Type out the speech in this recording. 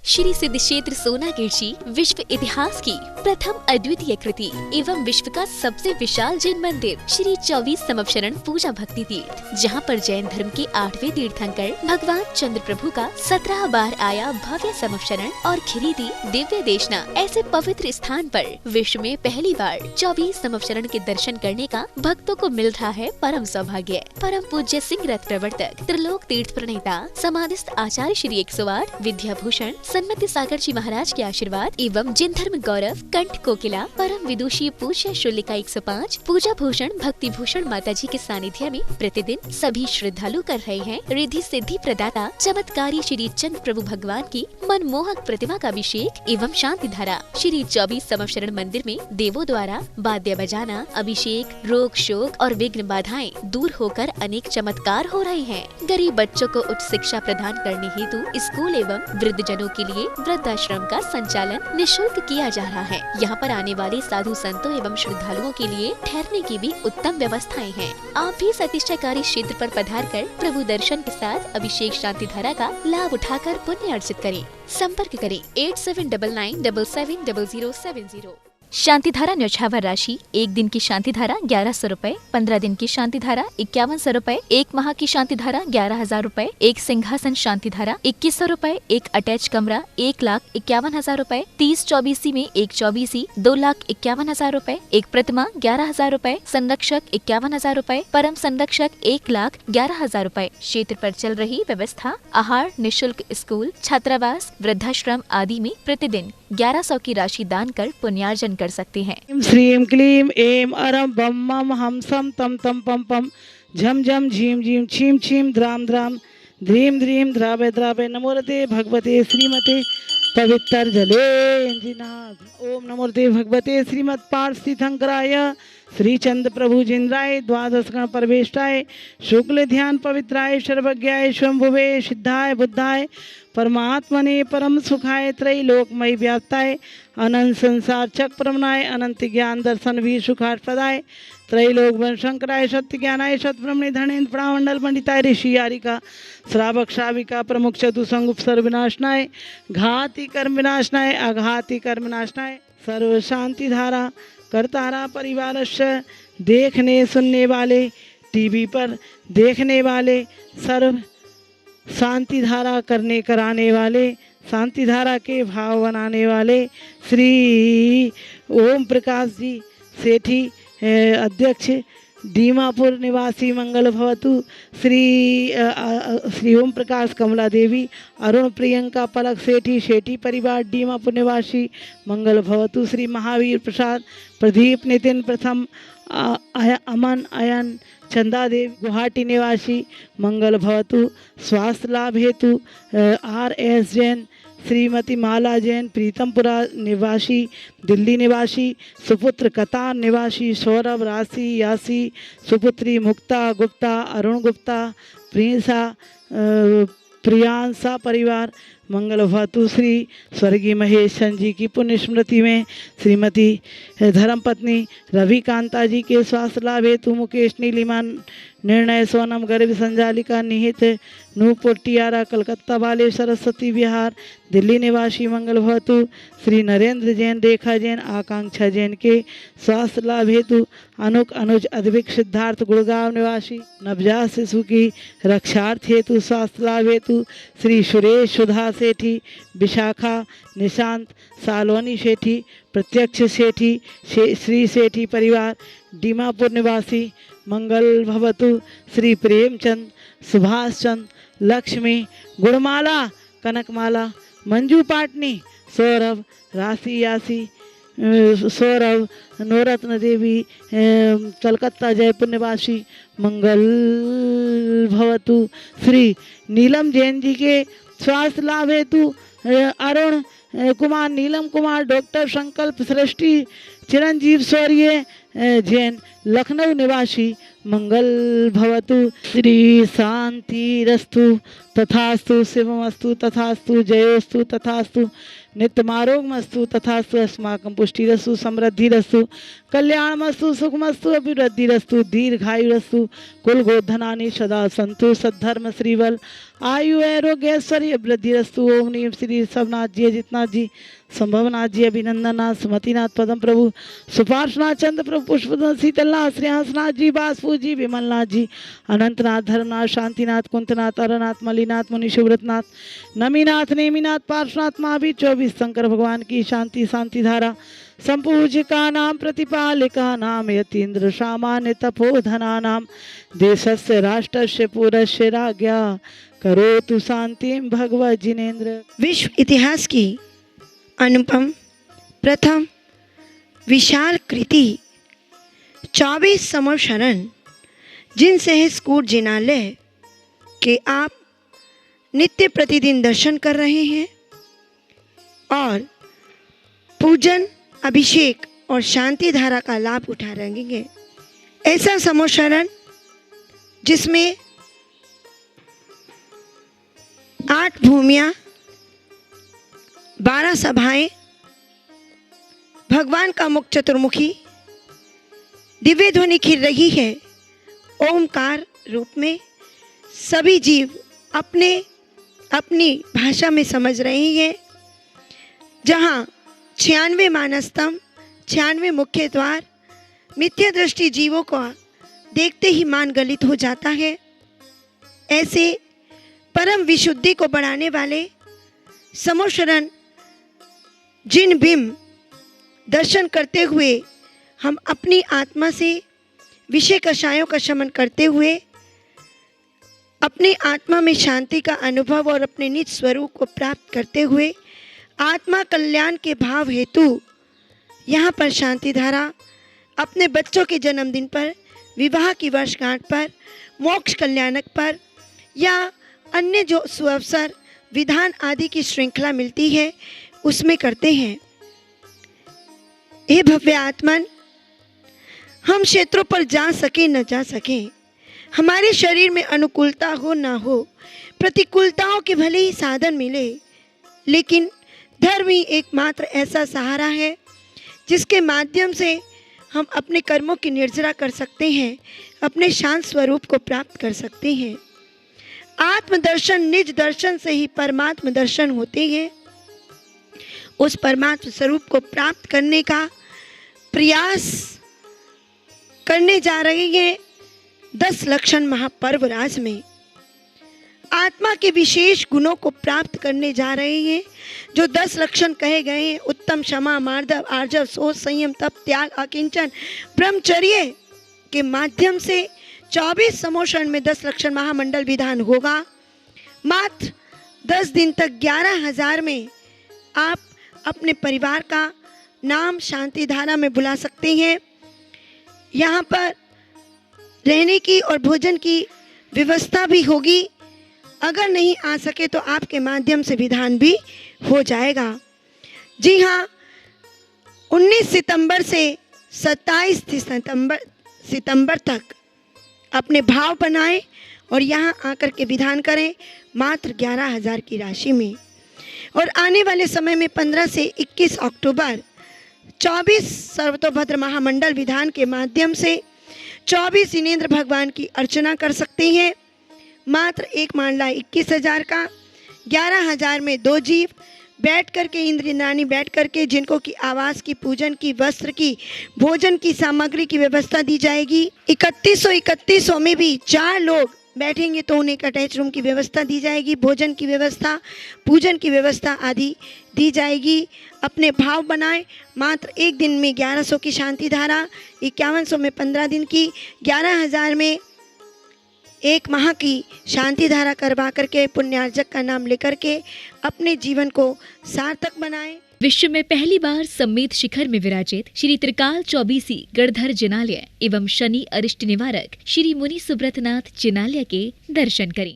श्री सिद्ध क्षेत्र सोनागिर जी विश्व इतिहास की प्रथम अद्वितीय कृति एवं विश्व का सबसे विशाल जैन मंदिर श्री 24 समवशरण पूजा भक्ति तीर्थ, जहां पर जैन धर्म के 8वें तीर्थंकर भगवान चंद्र प्रभु का 17 बार आया भव्य समवशरण और खिली थी दिव्य देशना। ऐसे पवित्र स्थान पर विश्व में पहली बार 24 समवशरण के दर्शन करने का भक्तों को मिल रहा है परम सौभाग्य। परम पूज्य सिंह रथ प्रवर्तक त्रिलोक तीर्थ प्रणेता समाधिस्थ आचार्य श्री 108 विद्याभूषण सन्मति सागर जी महाराज के आशीर्वाद एवं जिन धर्म गौरव कंठ कोकिला परम विदुषी पूज्य शुल्लिका 105 पूजा भूषण भक्ति भूषण माता जी के सानिध्य में प्रतिदिन सभी श्रद्धालु कर रहे हैं रिद्धि सिद्धि प्रदाता चमत्कारी श्री चंद्र प्रभु भगवान की मनमोहक प्रतिमा का अभिषेक एवं शांति धारा। श्री 24 समवशरण मंदिर में देवों द्वारा वाद्य बजाना, अभिषेक, रोग शोक और विघ्न बाधाएं दूर होकर अनेक चमत्कार हो रहे हैं। गरीब बच्चों को उच्च शिक्षा प्रदान करने हेतु स्कूल एवं वृद्ध जनों के लिए वृद्धाश्रम का संचालन निःशुल्क किया जा रहा है। यहाँ पर आने वाले साधु संतों एवं श्रद्धालुओं के लिए ठहरने की भी उत्तम व्यवस्थाएं हैं। आप भी प्रतिष्ठाकारी क्षेत्र पर पधार कर प्रभु दर्शन के साथ अभिषेक शांति धारा का लाभ उठाकर पुण्य अर्जित करें। संपर्क करें 8799770070। शांति धारा न्यौछावर राशि 1 दिन की शांति धारा 1100 रूपए, 15 दिन की शांति धारा 5100 रूपए, 1 माह की शांति धारा 11,000 रूपए, 1 सिंहासन शांति धारा 2100 रूपए, 1 अटैच कमरा 1,51,000 रूपए, 30 चौबीसी में 1 चौबीसी 2,51,000 रूपए, 1 प्रतिमा 11,000 रूपए, संरक्षक 51,000 रूपए, परम संरक्षक 1,11,000 रूपए। क्षेत्र पर चल रही व्यवस्था आहार निःशुल्क स्कूल छात्रावास वृद्धाश्रम आदि में प्रतिदिन 1100 की राशि दान कर पुण्यार्जन कर सकते हैं। श्रीम क्लीम एम अरम बम मम हम सम तम तम पम पम झम झम झीम झीम छीम छीम द्राम द्राम ध्रीम ध्रीम द्रावे द्रावे नमोरते भगवते श्रीमते पवित्र जले इंजिनाथ। ओम नमोरते भगवते श्रीमद पार्थिथंकराय श्री चंद्र प्रभु जिंद्राय द्वादश गण परवेष्टाय शुक्ल ध्यान पवित्राय सर्वज्ञाय स्वयंभुवे सिद्धाय बुद्धाय परमात्मने परम सुखाय त्रैलोकमय व्याप्ताय अनंत संसार चक्रमनाय अनंत ज्ञान दर्शन भी सुखास्पदाय त्रैलोक वन शंकराय सत्य ज्ञानाय सतब्रह्मणे धनेन्द्र प्रामंडल पंडिताय ऋषि यारिका श्रावक श्राविका प्रमुख चतुसंगुप सर्वनाशनाय घाति कर्म विनाशनाय अघाति कर्म विनाशनाय सर्व शांति धारा करतारा परिवार से देखने सुनने वाले टीवी पर देखने वाले सर्व शांति धारा करने कराने वाले शांति धारा के भाव बनाने वाले श्री ओम प्रकाश जी सेठी अध्यक्ष दीमापुर निवासी मंगल भवतु। श्री ओम प्रकाश कमला देवी अरुण प्रियंका पलक सेठी सेठी परिवार दीमापुर निवासी मंगल भवतु। श्री महावीर प्रसाद प्रदीप नितिन प्रथम अमन अयन चंदा देव गुवाहाटी निवासी मंगल भवतु। स्वास्थ्य लाभ हेतु RS जैन श्रीमती माला जैन प्रीतमपुरा निवासी दिल्ली निवासी सुपुत्र कतार निवासी सौरभ राशि यासी सुपुत्री मुक्ता गुप्ता अरुण गुप्ता प्रिंसा प्रियांसा परिवार मंगल भवतु। श्री स्वर्गीय महेश चंद जी की पुण्य स्मृति में श्रीमती धर्मपत्नी रवि कांता जी के स्वास्थ्य लाभ हेतु मुकेश नीलिमा निर्णय सोनम गर्भ संजालिका निहित नूपुर टियारा कलकत्ता वाले सरस्वती विहार दिल्ली निवासी मंगल भवतु। श्री नरेंद्र जैन रेखा जैन आकांक्षा जैन के स्वास्थ्य लाभ हेतु अनुक अनुज अद्विक सिद्धार्थ गुड़गांव निवासी नवजात शिशु की रक्षार्थ हेतु स्वास्थ्य लाभ हेतु श्री सुरेश सुधा सेठी विशाखा निशांत सालोनी सेठी प्रत्यक्ष सेठी श्री सेठी परिवार दीमापुर निवासी मंगल भवतु। श्री प्रेमचंद सुभाष चंद लक्ष्मी गुणमाला कनकमाला मंजू पाटनी सौरभ राशि यासी सौरभ नवरत्न देवी कलकत्ता जयपुर निवासी मंगल भवतु। श्री नीलम जैन जी के स्वास्थ्य लाभ हेतु अरुण कुमार नीलम कुमार डॉक्टर संकल्प सृष्टि चिरंजीव शौर्य जैन लखनऊ निवासी मंगल भवतु। श्री शांति रस्तु तथास्तु, शिवमस्तु तथास्तु, जयोस्तु तथास्तु, नित्यमारोग्यमस्तु तथास्तु, अस्माकं पुष्टिरस्तु, समृद्धिरस्तु, कल्याणमस्तु, सुखमस्तु, अभिवृद्धिरस्तु, दीर्घायुरस्तु, कुल गोधनानि सदा सन्तु, सद्धर्म श्रीबल, आयु आरोग्य ऐश्वर्य वृद्धिरस्तु। ओम नीम श्री सबनाथ जी, अजितनाथ जी, संभवनाथ जी, अभिनंदननाथ, सुमतिनाथ, पदम प्रभु, सुपार्शनाथ, चंद्र प्रभु, पुष्पनाथ, शीतलनाथ, श्रेयांसनाथ जी, बासफू जी, विमलनाथ जी, अनंतनाथ, धर्मनाथ, शांतिनाथ, कुंतनाथ, अरनाथ, मलिनाथ, मुनि सुव्रतनाथ, नमीनाथ, नेमिनाथ, पार्श्वनाथ, महावीर 24 शंकर भगवान की शांति शांति धारा, संपूजिका नाम, प्रतिपालिका नाम, यतीन्द्र सामान्य तपोधना नाम, देशस्य राष्ट्रस्य पूरस्य राज्ञा करोतु शांतिं भगवत जिनेन्द्र। विश्व इतिहास की अनुपम प्रथम विशाल कृति 24 संवत्सरण जिनसे है स्कूट जिनालय के आप नित्य प्रतिदिन दर्शन कर रहे हैं और पूजन, अभिषेक और शांति धारा का लाभ उठा रहे हैं। ऐसा संवत्सरण जिसमें 8 भूमियाँ, 12 सभाएं, भगवान का मुख चतुर्मुखी, दिव्य ध्वनि खिल रही है ओमकार रूप में। सभी जीव अपने अपनी भाषा में समझ रहे हैं। जहाँ 96 मानस्तंभ, 96 मुख्य द्वार, मिथ्या दृष्टि जीवों को देखते ही मान गलित हो जाता है। ऐसे परम विशुद्धि को बढ़ाने वाले समोशरण जिन बिंब दर्शन करते हुए हम अपनी आत्मा से विषय कषायों का शमन करते हुए अपनी आत्मा में शांति का अनुभव और अपने निज स्वरूप को प्राप्त करते हुए आत्मा कल्याण के भाव हेतु यहाँ पर शांति धारा अपने बच्चों के जन्मदिन पर, विवाह की वर्षगांठ पर, मोक्ष कल्याणक पर या अन्य जो सुअवसर विधान आदि की श्रृंखला मिलती है उसमें करते हैं। हे भव्य आत्मन, हम क्षेत्रों पर जा सके न जा सके, हमारे शरीर में अनुकूलता हो ना हो, प्रतिकूलताओं के भले ही साधन मिले, लेकिन धर्म ही एकमात्र ऐसा सहारा है जिसके माध्यम से हम अपने कर्मों की निर्जरा कर सकते हैं, अपने शांत स्वरूप को प्राप्त कर सकते हैं। आत्मदर्शन, निज दर्शन से ही परमात्म दर्शन होते हैं। उस परमात्म स्वरूप को प्राप्त करने का प्रयास करने जा रहे हैं 10 लक्षण महापर्व राज में। आत्मा के विशेष गुणों को प्राप्त करने जा रहे हैं। जो 10 लक्षण कहे गए हैं, उत्तम, क्षमा, मार्दव, आर्जव, सोच, संयम, तप, त्याग, अकिंचन, ब्रह्मचर्य के माध्यम से 24 समोषण में 10 लक्षण महामंडल विधान होगा। मात्र 10 दिन तक 11,000 में आप अपने परिवार का नाम शांति धारा में बुला सकते हैं। यहाँ पर रहने की और भोजन की व्यवस्था भी होगी। अगर नहीं आ सके तो आपके माध्यम से विधान भी हो जाएगा। जी हाँ, 19 सितंबर से 27 सितंबर तक अपने भाव बनाएं और यहाँ आकर के विधान करें मात्र 11,000 की राशि में। और आने वाले समय में 15 से 21 अक्टूबर 24 सर्वतोभद्र महामंडल विधान के माध्यम से 24 जिनेंद्र भगवान की अर्चना कर सकते हैं। मात्र एक मांडला 21,000 का, 11,000 में 2 जीव बैठ करके, इंद्रियानी बैठ करके, जिनको की आवास की, पूजन की, वस्त्र की, भोजन की सामग्री की व्यवस्था दी जाएगी। 3100 में भी 4 लोग बैठेंगे तो उन्हें एक अटैच रूम की व्यवस्था दी जाएगी। भोजन की व्यवस्था, पूजन की व्यवस्था आदि दी जाएगी। अपने भाव बनाएं। मात्र एक दिन में 1100 की शांति धारा, 5100 में 15 दिन की, 11,000 में 1 माह की शांति धारा करवा करके पुण्यार्जक का नाम लेकर के अपने जीवन को सार्थक बनाएं। विश्व में पहली बार सम्मेत शिखर में विराजित श्री त्रिकाल चौबीसी गणधर जिनालय एवं शनि अरिष्ट निवारक श्री मुनि सुब्रतनाथ जिनालय के दर्शन करें।